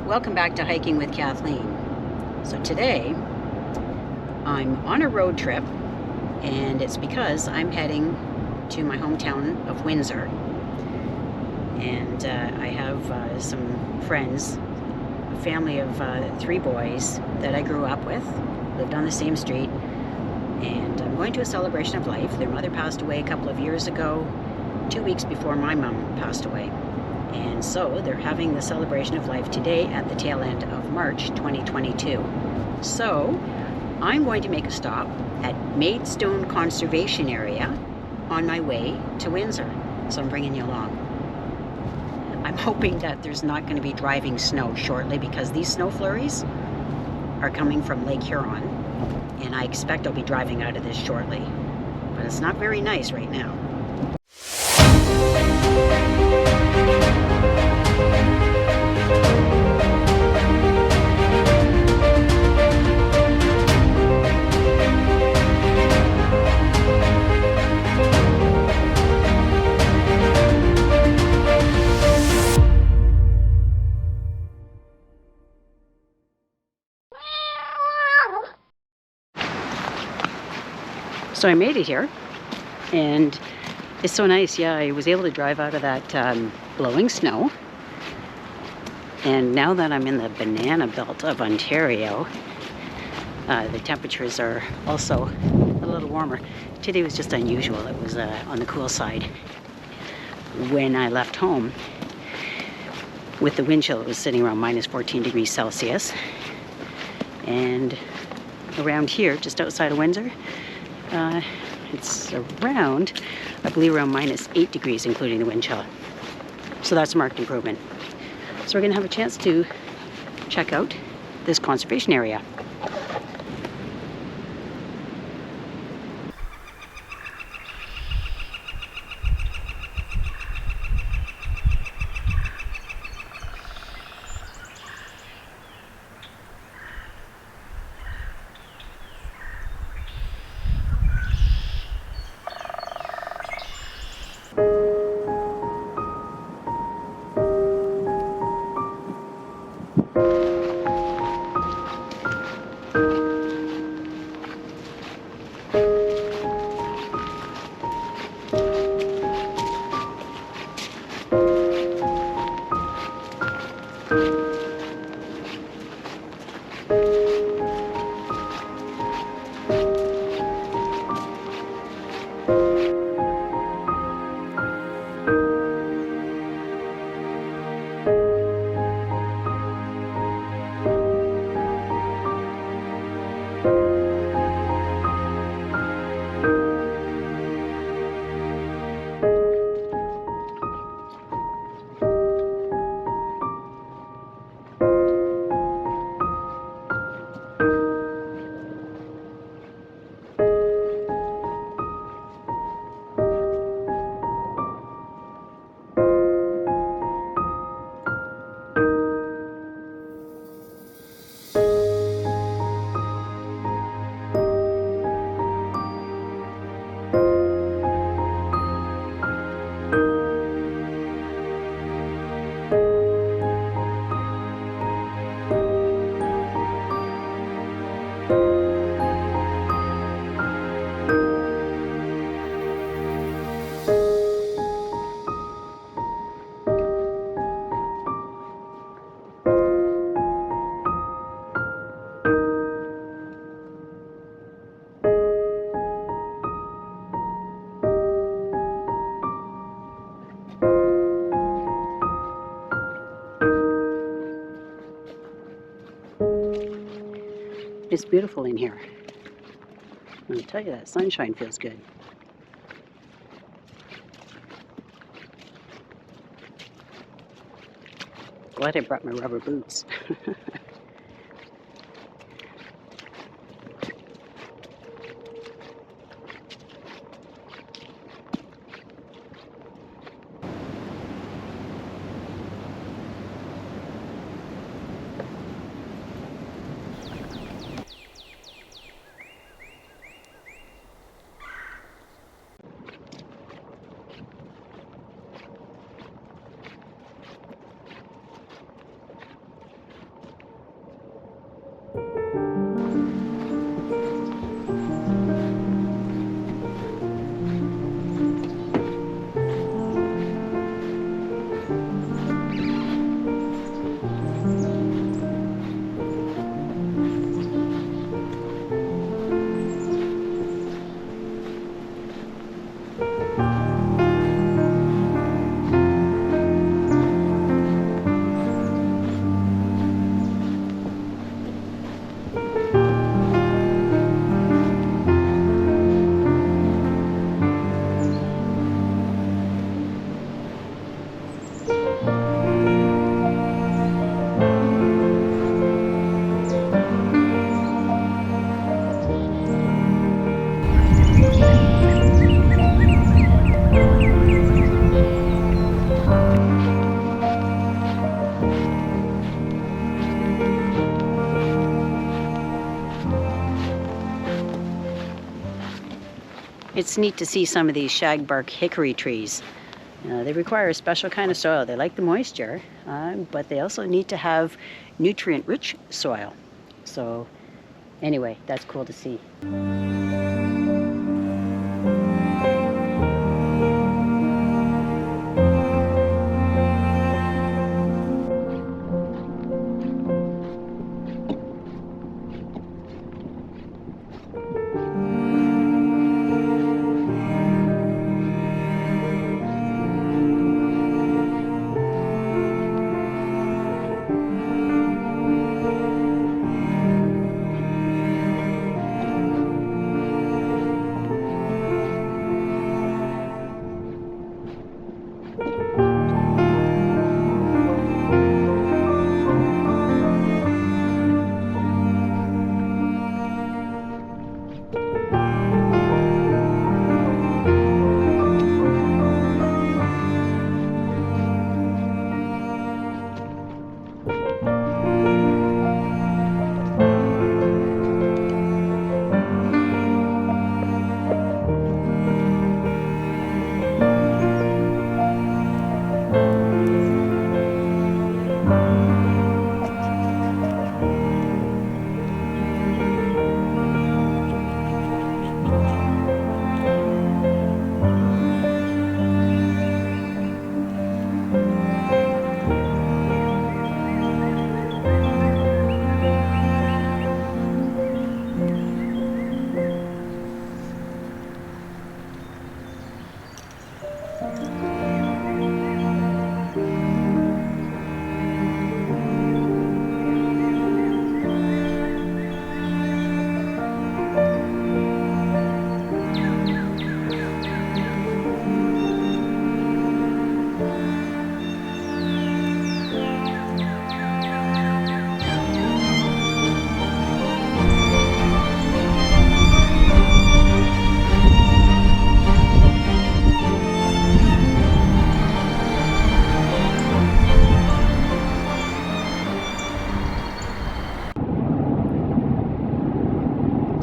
Welcome back to Hiking with Kathleen. So today I'm on a road trip, and it's because I'm heading to my hometown of Windsor, and I have some friends, a family of 3 boys that I grew up with, lived on the same street, and I'm going to a celebration of life. Their mother passed away a couple of years ago, 2 weeks before my mom passed away. And so they're having the celebration of life today at the tail end of March 2022. So I'm going to make a stop at Maidstone Conservation Area on my way to Windsor. So I'm bringing you along. I'm hoping that there's not going to be driving snow shortly, because these snow flurries are coming from Lake Huron, and I expect I'll be driving out of this shortly. But it's not very nice right now. So I made it here, and it's so nice. Yeah, I was able to drive out of that blowing snow. And now that I'm in the banana belt of Ontario, the temperatures are also a little warmer. Today was just unusual. It was on the cool side. When I left home, with the wind chill, it was sitting around minus 14 degrees Celsius. And around here, just outside of Windsor, it's around, I believe, around minus 8 degrees, including the wind chill. So that's a marked improvement. So we're going to have a chance to check out this conservation area. It's beautiful in here. I'm going to tell you, that sunshine feels good. Glad I brought my rubber boots. It's neat to see some of these shagbark hickory trees. They require a special kind of soil. They like the moisture, but they also need to have nutrient-rich soil. So anyway, that's cool to see.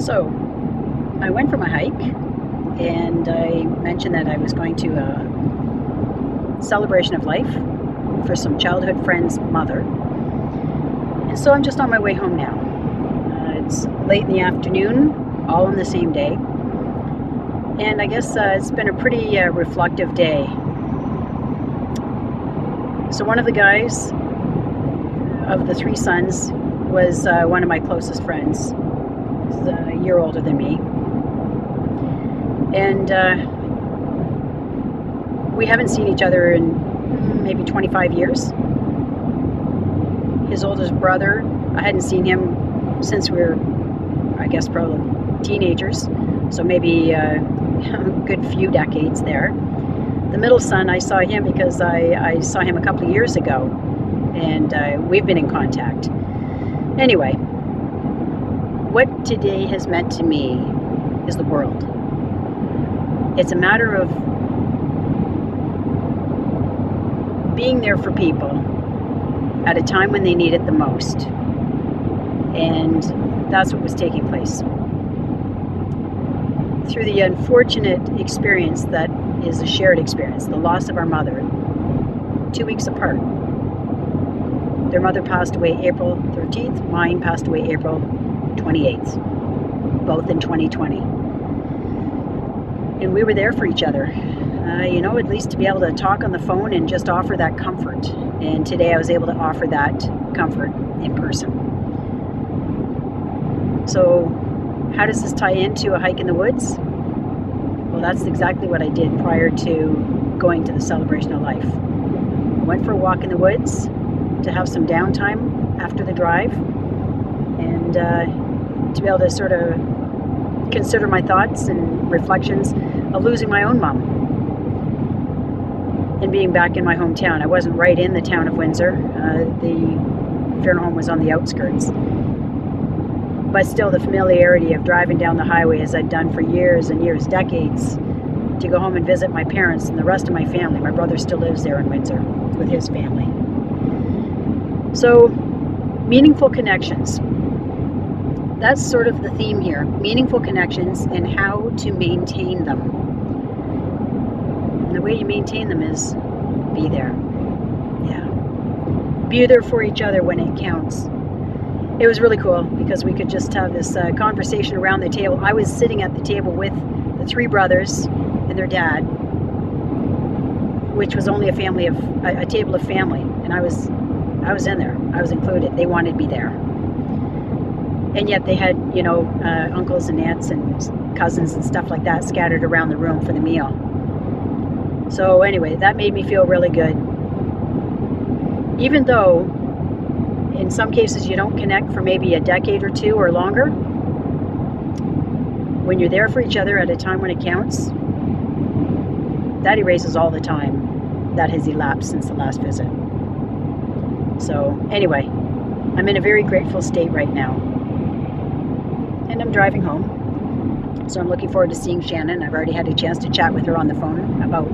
So I went for my hike, and I mentioned that I was going to a celebration of life for some childhood friend's mother. And so I'm just on my way home now. It's late in the afternoon, all on the same day. And I guess it's been a pretty reflective day. So one of the guys of the three sons was one of my closest friends. He's a year older than me. And we haven't seen each other in maybe 25 years. His oldest brother, I hadn't seen him since we were, I guess, probably teenagers. So maybe a good few decades there. The middle son, I saw him because I saw him a couple of years ago. And we've been in contact. Anyway, what today has meant to me is the world. It's a matter of being there for people at a time when they need it the most. And that's what was taking place. Through the unfortunate experience that is a shared experience, the loss of our mother, 2 weeks apart. Their mother passed away April 13th, mine passed away April 28th, both in 2020. And we were there for each other, at least to be able to talk on the phone and just offer that comfort. And today I was able to offer that comfort in person. So how does this tie into a hike in the woods? Well, that's exactly what I did prior to going to the celebration of life. I went for a walk in the woods to have some downtime after the drive, and to be able to sort of consider my thoughts and reflections of losing my own mom and being back in my hometown. I wasn't right in the town of Windsor. The funeral home was on the outskirts. But still, the familiarity of driving down the highway, as I'd done for years and years, decades, to go home and visit my parents and the rest of my family. My brother still lives there in Windsor with his family. So, meaningful connections. that's sort of the theme here. Meaningful connections and how to maintain them. And the way you maintain them is be there. Yeah. Be there for each other when it counts. It was really cool because we could just have this conversation around the table. I was sitting at the table with the 3 brothers and their dad, which was only a table of family, and I was in there. I was included. They wanted me there. And yet they had, uncles and aunts and cousins and stuff like that scattered around the room for the meal. So anyway, that made me feel really good. Even though in some cases you don't connect for maybe a decade or 2 or longer, when you're there for each other at a time when it counts, that erases all the time that has elapsed since the last visit. So anyway, I'm in a very grateful state right now. And I'm driving home. So I'm looking forward to seeing Shannon. I've already had a chance to chat with her on the phone about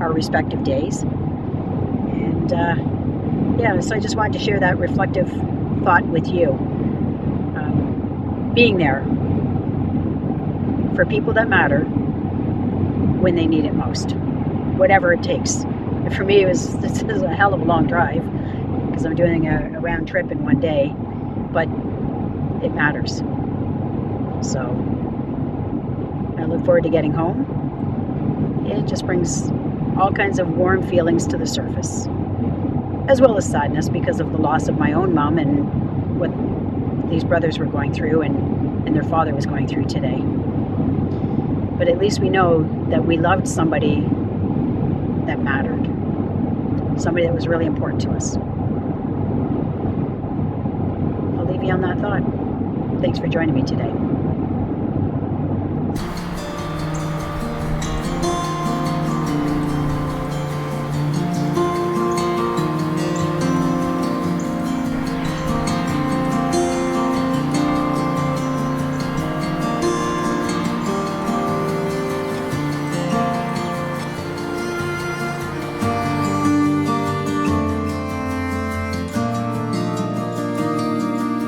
our respective days. And so I just wanted to share that reflective thought with you. Being there for people that matter when they need it most, whatever it takes. And for me, this is a hell of a long drive because I'm doing a round trip in one day, but it matters. So I look forward to getting home. It just brings all kinds of warm feelings to the surface, as well as sadness because of the loss of my own mom and what these brothers were going through and their father was going through today. But at least we know that we loved somebody that mattered, somebody that was really important to us. I'll leave you on that thought. Thanks for joining me today.